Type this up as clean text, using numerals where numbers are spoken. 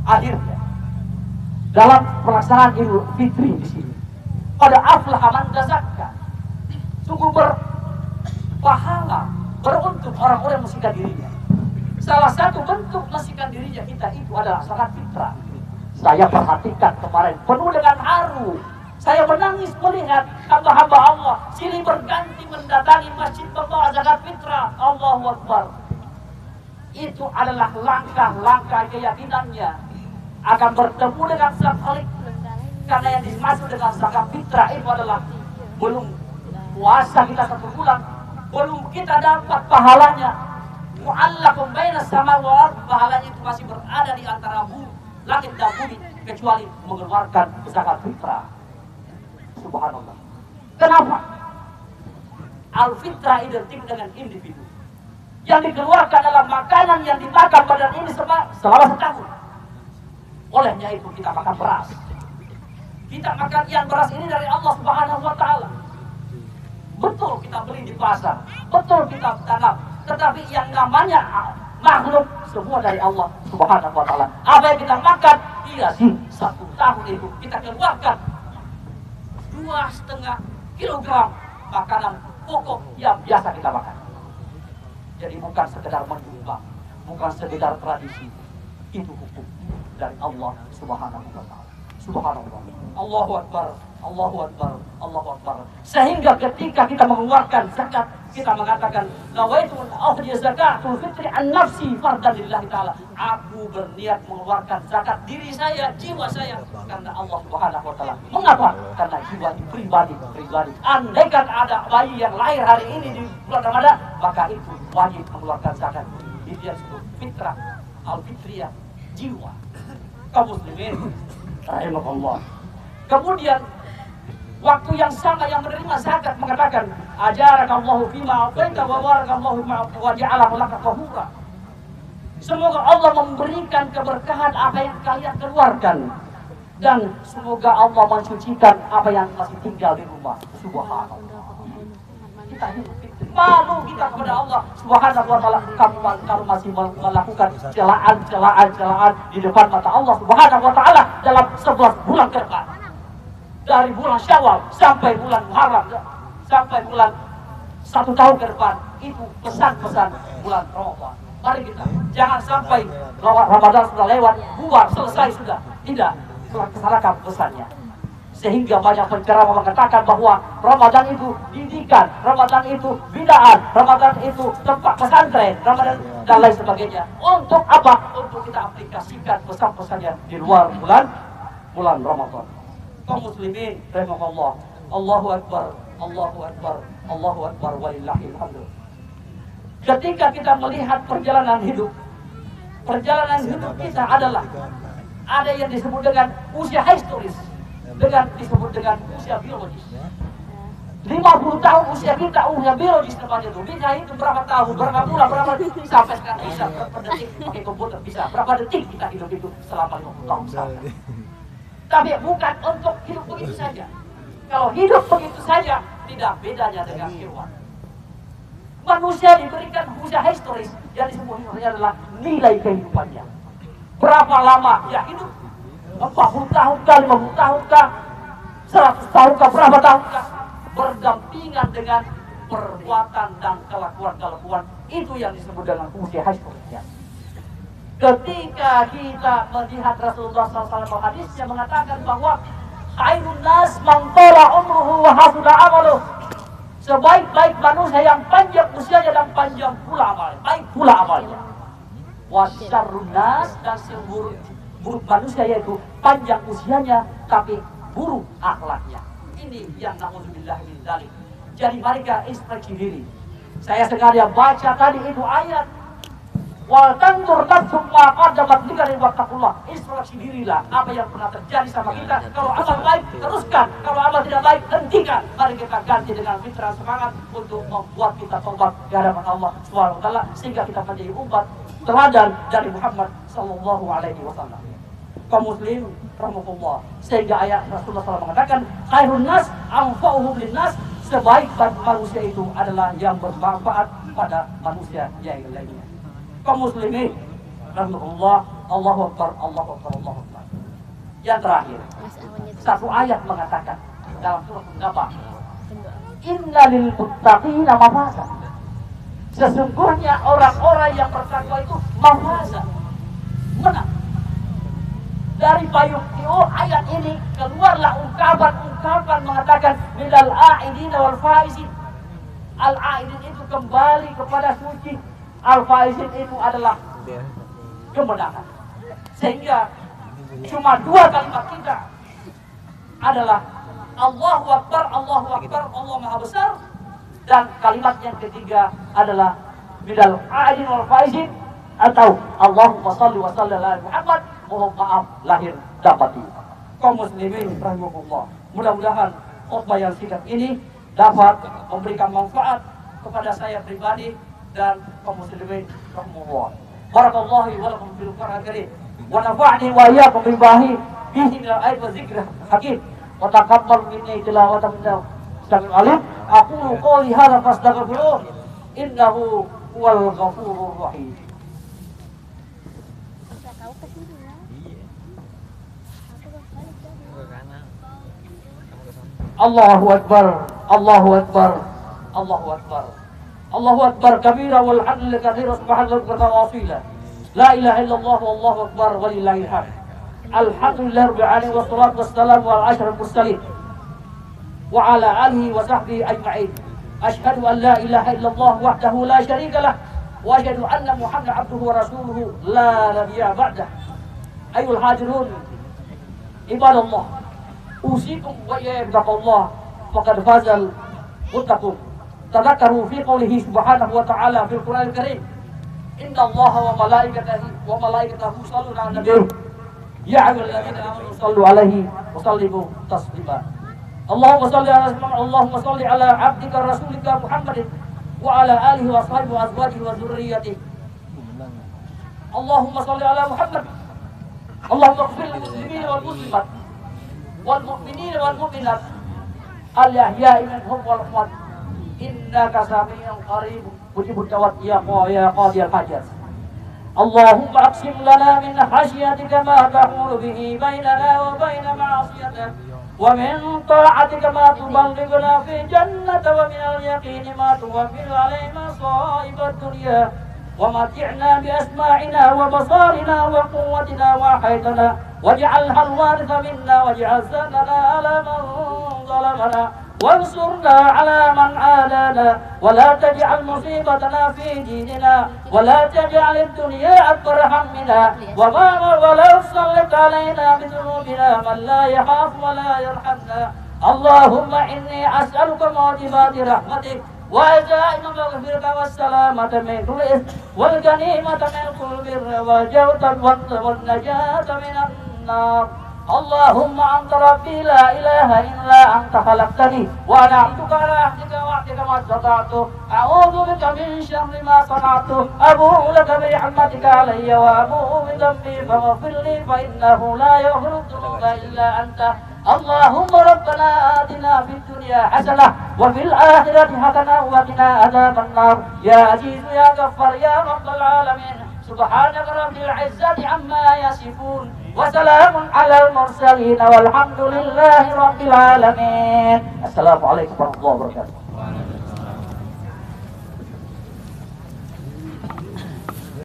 Akhirnya dalam pelaksanaan Idul Fitri di sini, pada aflaha man tazakka, sungguh berpahala, beruntung orang-orang yang membersihkan dirinya. Salah satu bentuk membersihkan dirinya kita itu adalah zakat fitrah. Saya perhatikan kemarin penuh dengan haru. Saya menangis melihat hamba-hamba Allah silih berganti mendatangi masjid membawa zakat fitrah. Allahu Akbar. Itu adalah langkah-langkah keyakinannya akan bertemu dengan sang Khalik. Karena yang dimaksud dengan zakat fitrah itu adalah belum puasa kita 1 bulan, belum kita dapat pahalanya. Mu'allaqun baina sama wal, pahalanya itu masih berada di antara bumi, langit dan bumi, kecuali mengeluarkan zakat fitrah. Subhanallah. Kenapa? Al-fitrah identik dengan individu. Yang dikeluarkan adalah makanan yang dimakan badan ini selama setahun. Olehnya itu kita makan beras. Kita makan yang beras ini dari Allah Subhanahu wa Ta'ala. Betul kita beli di pasar, betul kita tanam, tetapi yang namanya makhluk semua dari Allah Subhanahu wa Ta'ala. Apa yang kita makan, iya sih 1 tahun itu kita keluarkan 2,5 kilogram makanan pokok yang biasa kita makan. Jadi bukan sekedar menyumbang, bukan sekedar tradisi, itu hukum dari Allah Subhanahu wa Ta'ala. Subhanallah. Allahu Akbar, Allahu Akbar, Allahu Akbar. Sehingga ketika kita mengeluarkan zakat, kita mengatakan nawaitu akhdhi zakatul fitri an nafsi fardan lillahi ta'ala. Aku berniat mengeluarkan zakat diri saya, jiwa saya karena Allah Subhanahu wa Ta'ala. Mengapa? Karena jiwa ini pribadi. Andaikan ada bayi yang lahir hari ini di bulan Ramadan, maka itu wajib mengeluarkan zakat. Itu yang disebut fitrah, al-fitriyah, jiwa. Kaum muslimin rahimahullah. Kemudian waktu yang sama yang menerima zakat mengatakan ajarakallahu fima a'taita wa barakallahu fima wa ja'alahu laka tahura. Semoga Allah memberikan keberkahan apa yang kalian keluarkan dan semoga Allah mensucikan apa yang masih tinggal di rumah. Subhanallah. Kita hidup malu kita kepada Allah Subhanahu wa Ta'ala. Kamu masih melakukan celaan di depan mata Allah Subhanahu wa Ta'ala dalam 11 bulan ke depan. Dari bulan Syawal sampai bulan Muharram, sampai bulan 1 tahun ke depan, itu pesan-pesan bulan Ramadan. Mari kita jangan sampai Ramadan sudah lewat, bubar, selesai sudah. Tidak, laksanakan pesannya. Sehingga banyak penceramah mengatakan bahwa Ramadan itu didikan, Ramadan itu bid'ah, Ramadan itu tempat pesantren, Ramadan dan lain sebagainya. Untuk apa? Untuk kita aplikasikan pesan-pesannya di luar bulan Ramadan. Kaum muslimin rahimahullah. Allahu Akbar, Allahu Akbar, Allahu Akbar walillahil hamd. Ketika kita melihat perjalanan hidup kita adalah ada yang disebut dengan usia historis, disebut dengan usia biologis. 50 tahun usia kita, usia biologis namanya itu. Bisa itu berapa tahun, berapa bulan, berapa sampai sekarang bisa berapa detik pakai komputer bisa. Berapa detik kita hidup itu selama 50 tahun misalkan. Tapi bukan untuk hidup begitu saja. Kalau hidup begitu saja tidak bedanya dengan hewan. Manusia diberikan usia historis yang disebutnya adalah nilai kehidupannya. Berapa lama dia hidup? 40 tahun kah, 50 tahun kah, 100 tahun kah, berapa tahun kah, berdampingan dengan perbuatan dan kelakuan itu yang disebut dengan usia historisnya. Ketika kita melihat Rasulullah SAW hadisnya mengatakan bahwa khairun nas man tala umruhu wa hasuna amaluh. Sebaik-baik manusia yang panjang usianya dan panjang pula amalnya, baik pula amalnya. Wa syarrun nas, dan seburuk manusia yaitu panjang usianya tapi buruk akhlaknya. Ini yang na'udzubillah min dzalik. Jadi mari kita introspeksi diri. Saya sengaja baca tadi itu ayat wal tanzur nafsum ma qaddamat lighadin wattaqullah. Introspeksi dirilah apa yang pernah terjadi sama kita. Kalau amal baik teruskan, kalau amal tidak baik hentikan. Mari kita ganti dengan fitrah semangat untuk membuat kita tobat di hadapan Allah Subhanahu wa Ta'ala sehingga kita menjadi umat teladan dari Muhammad sallallahu alaihi wasallam. Kaum muslim rahmatullah, sehingga ayat Rasulullah SAW mengatakan khairun nas anfa'uhum linnas, sebaik-baik manusia itu adalah yang bermanfaat pada manusia yang lainnya. Kaum muslimin rahmatullah, Allahu Akbar, Allahu Akbar, Allahu Akbar. Yang terakhir, satu ayat mengatakan dalam surah An-Naba, innalil muttaqina mafaza. Sesungguhnya orang-orang yang bertakwa itu mafaza, menang. Dari payung ayat ini keluarlah ungkapan-ungkapan mengatakan minal a'idin wal faizin. Al-a'idin itu kembali kepada suci, al-faizin itu adalah kemenangan. Sehingga cuma dua kalimat kita adalah Allahu Akbar, Allahu Akbar, Allah Maha Besar. Dan kalimat yang ketiga adalah minal a'idin wal faizin, atau Allahumma salli wa salli ala Muhammad. Mohon maaf lahir dapat kaum muslimin rahimahullah. Mudah-mudahan khutbah yang singkat ini dapat memberikan manfaat kepada saya pribadi dan kaum muslimin rahimahullah. Barakallahu wa lakum fil Qur'an karim wa nafa'ni wa iyyakum bihi min al-ayat wa dzikr hakim wa taqabbal minni tilawatan minna samil alim. Aqulu qawli hadza fastaghfiruh innahu huwal ghafurur rahim. Allahu Akbar, Allahu Akbar, Allahu Akbar, Allahu Akbar kabira walhamdulillah katsira subhanallah wa wasila. La ilaha illallah wallahu akbar walillahil hamd. Alhamdulillah rabbil alamin wassalatu wassalamu ala asyrafil mursalin wa ala alihi wa sahbihi ajma'in. Asyhadu an la ilaha illallah wahdahu la syarika lah wa asyhadu anna Muhammadan abduhu wa rasuluhu la nabiyya ba'dah. Ayyuhal hadirun ibadallah, usikum wa iyyakum faqad fazal muttaqun. Tadakkaru fi qoulihi subhanahu wa ta'ala fil Qur'anil Karim, inna Allaha wa malaikatahu yusholluna 'alan nabiy ya ayyuhalladzina amanu shallu 'alaihi wa sallimu taslima. Allahumma shalli ala 'abdika rasulika Muhammadin wa ala alihi wa sahbihi wa azwajihi wa dzurriyyatihi. Allahumma shalli ala Muhammad. Allahumma ighfir lil muslimina wal muslimat wal mu'minina wal mu'minat al-ahya'i minhum wal amwat innaka sami'un qarib mujibud da'wat ya qadiyal hajat. Allahumma aqsim lana min khashyatika ma tahulu bihi bainana wa baina ma'asiyatik wa min ta'atika ma tuballighuna fi jannati wa min al-yaqini ma tuwaffiru alaina sa'ibad dunya wa mati'na bi asma'ina wa basarina wa quwwatina wa haytana waj'alha al-waritha minna waj'al sanana ala man zalamana وانصرنا على من عادانا ولا تجعل مصيبتنا في ديننا ولا تجعل الدنيا أكبر همنا ولا تسلط علينا بذنوبنا من لا يخاف ولا يرحمنا. اللهم إني أسألك موجبات رحمتك وعزائم مغفرك والسلامة من كل إثم والغنيمة من كل بر والنجاة من النار. اللهم أنت ربي لا إله إلا أنت خلقتني وأنا عبدك على عهدك ووعدك ما استطعت أعوذ بك من شر ما صنعت أبوء لك بنعمتك علي وأبوء بذنبي فاغفر لي فإنه لا يغفر الذنوب إلا أنت. اللهم ربنا آتنا في الدنيا حسنة وفي الآخرة حسنة وقنا عذاب النار. يا عزيز يا غفار يا رب العالمين. سبحانك رب العزة عما يصفون وسلام على المرسلين والحمد لله رب العالمين. السلام عليكم ورحمة الله وبركاته.